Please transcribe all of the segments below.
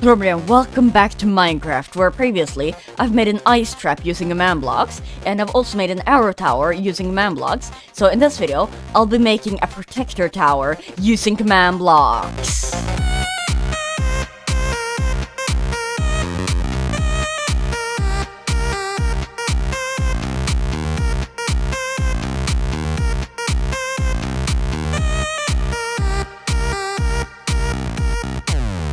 Hello, welcome back to Minecraft, where previously I've made an ice trap using command blocks, and I've also made an arrow tower using command blocks. So in this video, I'll be making a protector tower using command blocks.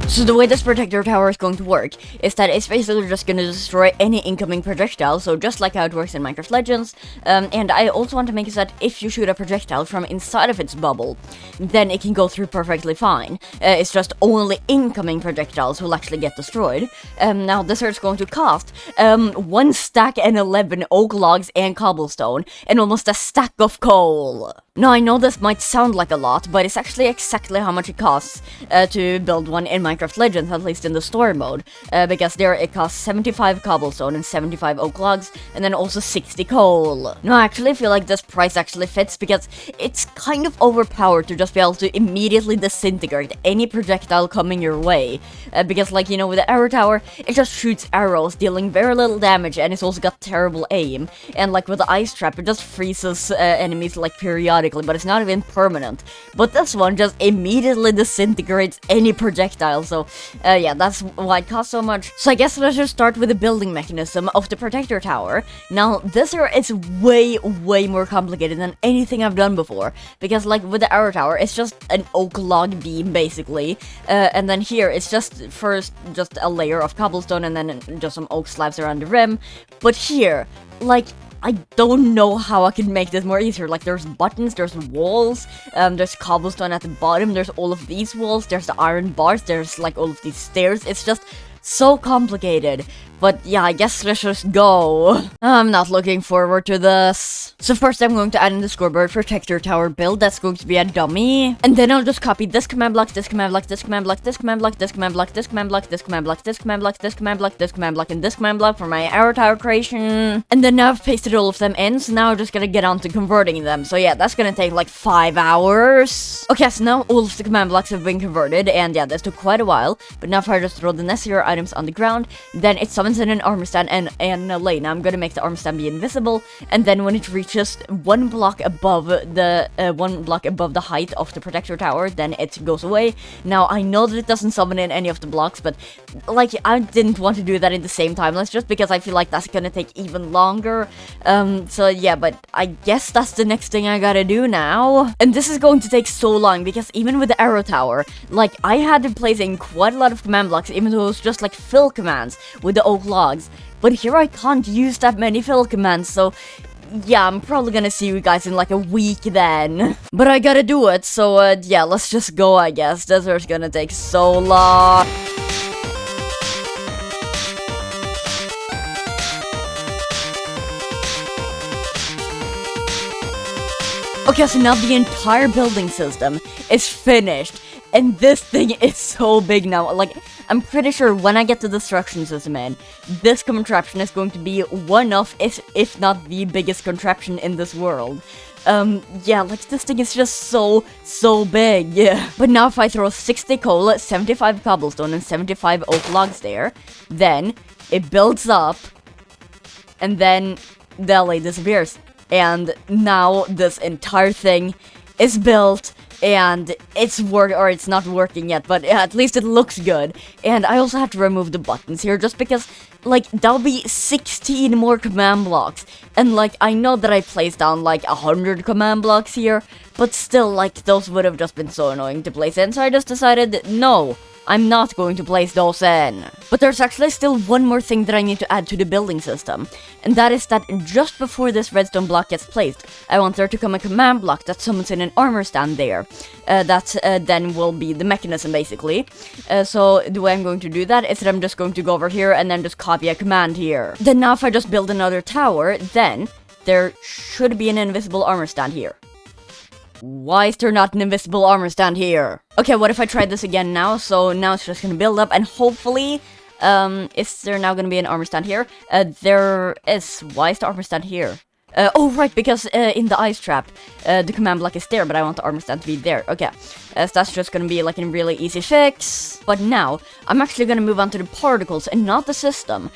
So the way this protector tower is going to work is that it's basically just going to destroy any incoming projectile, so just like how it works in Minecraft Legends. And I also want to make it so that if you shoot a projectile from inside of its bubble, then it can go through perfectly fine. It's just only incoming projectiles will actually get destroyed. Now this is going to cost 1 stack and 11 oak logs and cobblestone, and almost a stack of coal. Now I know this might sound like a lot, but it's actually exactly how much it costs to build one in Minecraft Legends, at least in the story mode, because there it costs 75 cobblestone and 75 oak logs, and then also 60 coal. Now I actually feel like this price actually fits, because it's kind of overpowered to just be able to immediately disintegrate any projectile coming your way, because like, you know, with the arrow tower, it just shoots arrows, dealing very little damage, and it's also got terrible aim, and like with the ice trap, it just freezes enemies like periodically, but it's not even permanent. But this one just immediately disintegrates any projectile, so yeah, that's why it costs so much. So I guess let's just start with the building mechanism of the protector tower. Now this here is way more complicated than anything I've done before, because like with the arrow tower, it's just an oak log beam basically, and then here it's just first just a layer of cobblestone and then just some oak slabs around the rim. But here, like, I don't know how I can make this more easier. Like, there's buttons, there's walls, there's cobblestone at the bottom, there's all of these walls, there's the iron bars, there's like all of these stairs. It's just so complicated. But yeah, I guess let's just go. I'm not looking forward to this. So first I'm going to add in the scoreboard protector tower build. That's going to be a dummy. And then I'll just copy this command block, this command block, this command block, this command block, this command block, this command block, this command block, this command block, this command block, this command block, and this command block for my arrow tower creation. And then now I've pasted all of them in, so now I'm just gonna get on to converting them. So yeah, that's gonna take like 5 hours. Okay, so now all of the command blocks have been converted, and yeah, this took quite a while. But now if I just throw the necessary items on the ground, then it summons in an armor stand and a lane. Now I'm gonna make the armor stand be invisible, and then when it reaches 1 block above the height of the protector tower, then it goes away. Now I know that it doesn't summon in any of the blocks, but like I didn't want to do that in the same time. That's just because I feel like that's gonna take even longer. So yeah, but I guess that's the next thing I gotta do now. And this is going to take so long, because even with the arrow tower, like I had to place in quite a lot of command blocks, even though it was just like fill commands with the oak logs. But here I can't use that many fill commands, so yeah, I'm probably gonna see you guys in like a week then. But I gotta do it, so yeah, let's just go, I guess. This is gonna take so long. Okay, so now the entire building system is finished, and this thing is so big now. Like, I'm pretty sure when I get the destruction system in, this contraption is going to be one of, if not the biggest contraption in this world. Yeah, like this thing is just so big, yeah. But now if I throw 60 coal, 75 cobblestone, and 75 oak logs there, then it builds up, and then the LA disappears. And now this entire thing is built, and it's not working yet, but at least it looks good. And I also have to remove the buttons here, just because, like, that'll be 16 more command blocks. And, like, I know that I placed down, like, 100 command blocks here, but still, like, those would have just been so annoying to place in, so I just decided, no, I'm not going to place those in. But there's actually still one more thing that I need to add to the building system, and that is that just before this redstone block gets placed, I want there to come a command block that summons in an armor stand there. That then will be the mechanism, basically. So the way I'm going to do that is that I'm just going to go over here and then just copy a command here. Then now if I just build another tower, then there should be an invisible armor stand here. Why is there not an invisible armor stand here? Okay, what if I try this again now? So now it's just gonna build up, and hopefully, is there now gonna be an armor stand here? There is. Why is the armor stand here? Oh, right, because in the ice trap, the command block is there, but I want the armor stand to be there. Okay, so that's just gonna be like a really easy fix. But now, I'm actually gonna move on to the particles and not the system,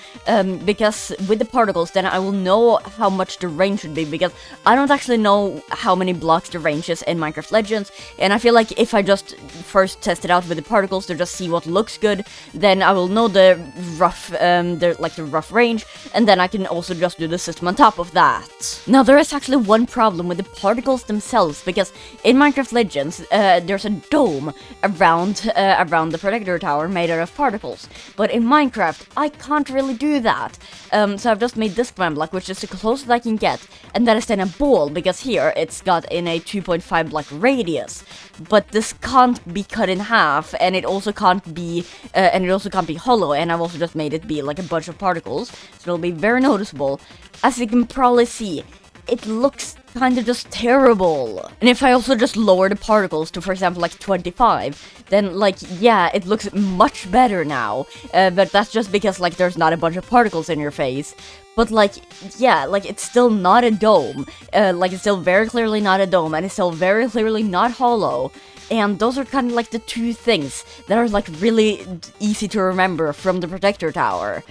because with the particles, then I will know how much the range should be, because I don't actually know how many blocks the range is in Minecraft Legends, and I feel like if I just first test it out with the particles to just see what looks good, then I will know the rough range, and then I can also just do the system on top of that. Now, there is actually one problem with the particles themselves, because in Minecraft Legends, there's a dome around the Protector Tower made out of particles, but in Minecraft, I can't really do that. So I've just made this command block, which is the closest I can get, and that is then a ball, because here it's got in a 2.5 block radius. But this can't be cut in half, and it also can't be hollow, and I've also just made it be like a bunch of particles, so it'll be very noticeable. As you can probably see, it looks kind of just terrible. And if I also just lower the particles to, for example, like 25, then, like, yeah, it looks much better now. But that's just because, like, there's not a bunch of particles in your face. But, like, yeah, like, it's still not a dome. Like, it's still very clearly not a dome, and it's still very clearly not hollow. And those are kind of like the two things that are, like, really easy to remember from the Protector Tower.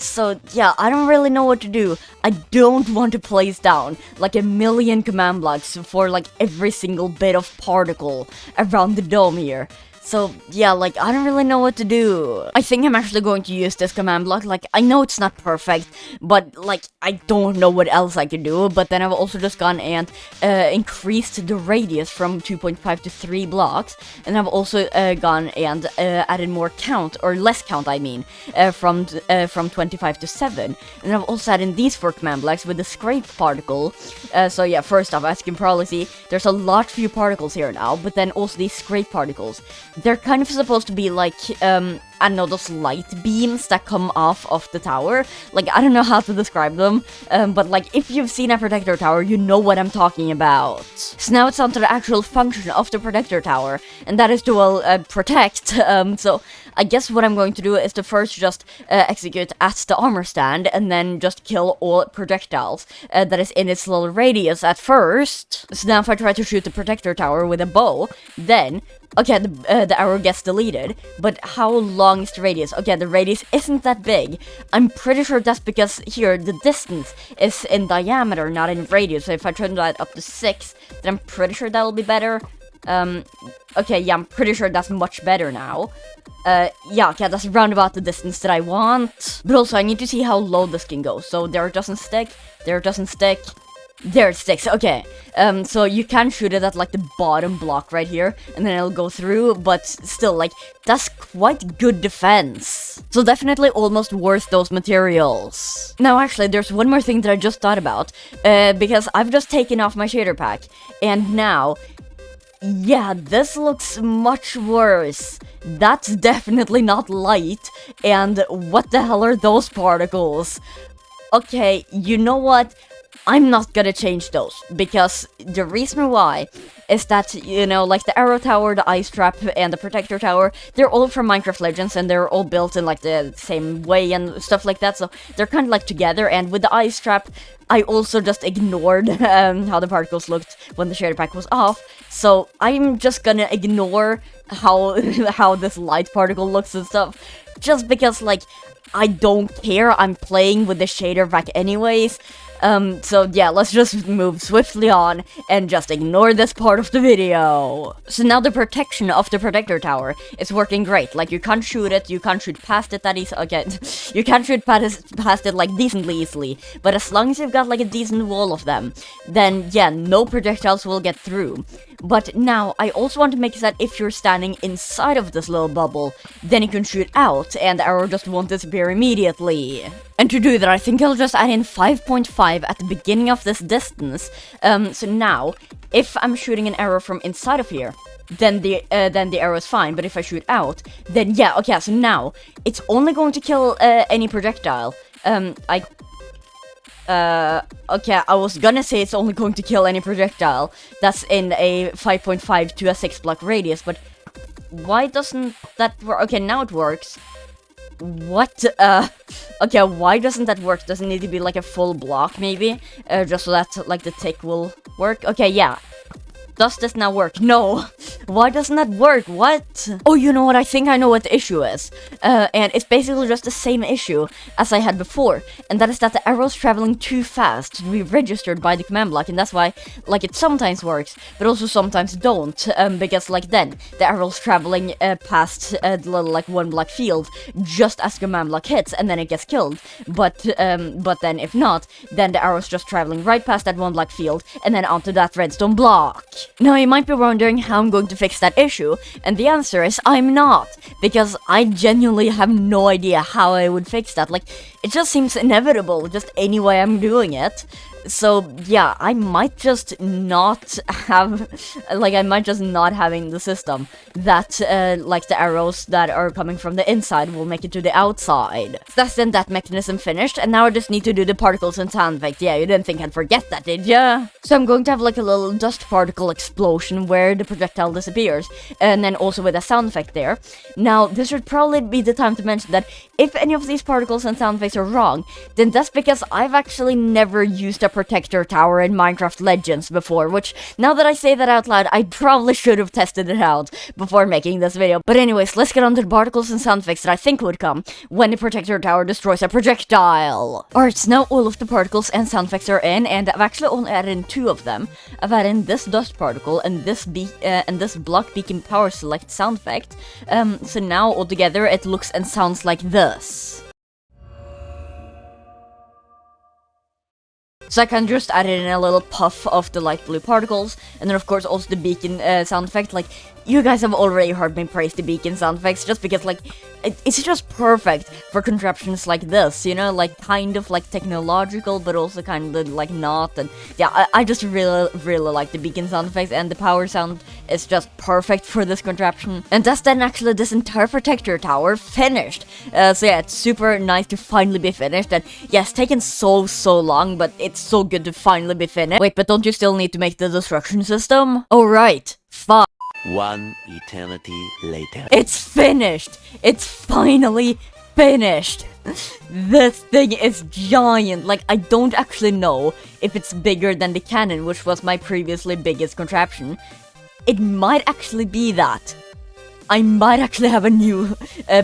So, yeah, I don't really know what to do. I don't want to place down, like, 1,000,000 command blocks for, like, every single bit of particle around the dome here. So, yeah, like, I don't really know what to do. I think I'm actually going to use this command block. Like, I know it's not perfect, but, like, I don't know what else I can do. But then I've also just gone and increased the radius from 2.5 to 3 blocks. And I've also gone and added more count, or less count, I mean, from 25 to 7. And I've also added these 4 command blocks with the scrape particle. So, yeah, first off, as you can probably see, there's a lot few particles here now, but then also these scrape particles. They're kind of supposed to be like, I don't know, those light beams that come off of the tower. Like, I don't know how to describe them, but like, if you've seen a Protector Tower, you know what I'm talking about. So now it's on to the actual function of the Protector Tower, and that is to, well, protect. So I guess what I'm going to do is to first just execute at the armor stand, and then just kill all projectiles that is in its little radius at first. So now if I try to shoot the Protector Tower with a bow, then okay, the arrow gets deleted, but how long is the radius? Okay, the radius isn't that big. I'm pretty sure that's because here, the distance is in diameter, not in radius. So if I turn that up to 6, then I'm pretty sure that'll be better. Okay, yeah, I'm pretty sure that's much better now. Yeah, okay, that's around about the distance that I want. But also, I need to see how low this can go. So there it doesn't stick, there it doesn't stick. There it sticks, okay. So you can shoot it at, like, the bottom block right here, and then it'll go through, but still, like, that's quite good defense. So definitely almost worth those materials. Now, actually, there's one more thing that I just thought about, because I've just taken off my shader pack, and now, yeah, this looks much worse. That's definitely not light, and what the hell are those particles? Okay, you know what? I'm not gonna change those, because the reason why is that, you know, like the arrow tower, the ice trap, and the protector tower, they're all from Minecraft Legends, and they're all built in, like, the same way and stuff like that, so they're kind of, like, together. And with the ice trap, I also just ignored how the particles looked when the shader pack was off, so I'm just gonna ignore how how this light particle looks and stuff, just because, like, I don't care, I'm playing with the shader pack anyways. So yeah, let's just move swiftly on and just ignore this part of the video. So now the protection of the protector tower is working great. Like, you can't shoot it, you can't shoot past it that easy. Okay, you can't shoot past it, like, decently easily. But as long as you've got, like, a decent wall of them, then yeah, no projectiles will get through. But now, I also want to make it that if you're standing inside of this little bubble, then you can shoot out, and the arrow just won't disappear immediately. And to do that, I think I'll just add in 5.5 at the beginning of this distance. So now, if I'm shooting an arrow from inside of here, then the arrow is fine. But if I shoot out, then yeah, okay, so now, it's only going to kill any projectile. Okay, I was gonna say it's only going to kill any projectile that's in a 5.5 to a 6 block radius, but why doesn't that work? Okay, now it works. What? Okay, why doesn't that work? Does it need to be like a full block, maybe? Just so that, like, the tick will work? Okay, yeah. Does this now work? No. Why doesn't that work? What? Oh, you know what? I think I know what the issue is. And it's basically just the same issue as I had before. And that is that the arrow's traveling too fast to be registered by the command block. And that's why, like, it sometimes works, but also sometimes don't. Because, like, then the arrow's traveling past the little, like, one block field just as command block hits, and then it gets killed. But then if not, then the arrow's just traveling right past that one block field, and then onto that redstone block. Now, you might be wondering how I'm going to fix that issue, and the answer is I'm not, because I genuinely have no idea how I would fix that. Like, it just seems inevitable, just any way I'm doing it. So, yeah, I might just not have, like, I might just not having the system that, like, the arrows that are coming from the inside will make it to the outside. So that's then that mechanism finished, and now I just need to do the particles and sound effect. Yeah, you didn't think I'd forget that, did ya? So I'm going to have, like, a little dust particle explosion where the projectile disappears, and then also with a sound effect there. Now, this would probably be the time to mention that if any of these particles and sound effects are wrong, then that's because I've actually never used a protector tower in Minecraft Legends before, which, now that I say that out loud, I probably should have tested it out before making this video. But anyways, let's get on to the particles and sound effects that I think would come when the protector tower destroys a projectile. Alright, so now all of the particles and sound effects are in, and I've actually only added in 2 of them. I've added in this dust particle and this block beacon power select sound effect. So now altogether it looks and sounds like this. So I can just add in a little puff of the light blue particles, and then of course also the beacon sound effect. Like, you guys have already heard me praise the beacon sound effects just because, like, it's just perfect for contraptions like this, you know, like, kind of, like, technological, but also kind of, like, not, and yeah, I just really like the beacon sound effects, and the power sound is just perfect for this contraption. And that's then actually this entire protector tower finished. So yeah, it's super nice to finally be finished, and yeah, it's taken so long, but it's so good to finally be finished. Wait, but don't you still need to make the destruction system? Oh right, fine. One eternity later. It's finished! It's finally finished! This thing is giant. Like, I don't actually know if it's bigger than the cannon, which was my previously biggest contraption. It might actually be that. I might actually have a new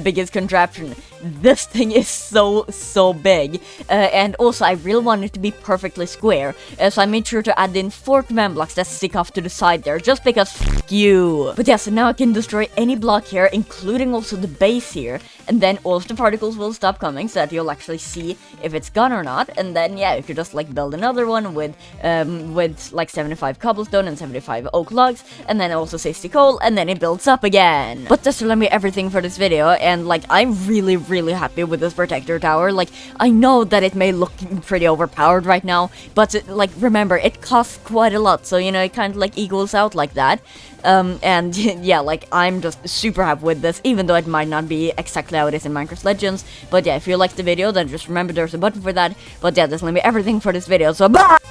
biggest contraption. This thing is so big. And also, I really want it to be perfectly square. So I made sure to add in 4 command blocks that stick off to the side there, just because f*** you. But yeah, so now I can destroy any block here, including also the base here. And then all of the particles will stop coming, so that you'll actually see if it's gone or not. And then, yeah, you could just, like, build another one with like, 75 cobblestone and 75 oak logs. And then also 60 coal, and then it builds up again. But this will be everything for this video, and, like, I'm really happy with this protector tower. Like, I know that it may look pretty overpowered right now, but, like, remember, it costs quite a lot, so, you know, it kind of, like, equals out like that. And yeah, like, I'm just super happy with this, even though it might not be exactly how it is in Minecraft Legends. But yeah, if you liked the video, then just remember there's a button for that. But yeah, this will be everything for this video, so bye!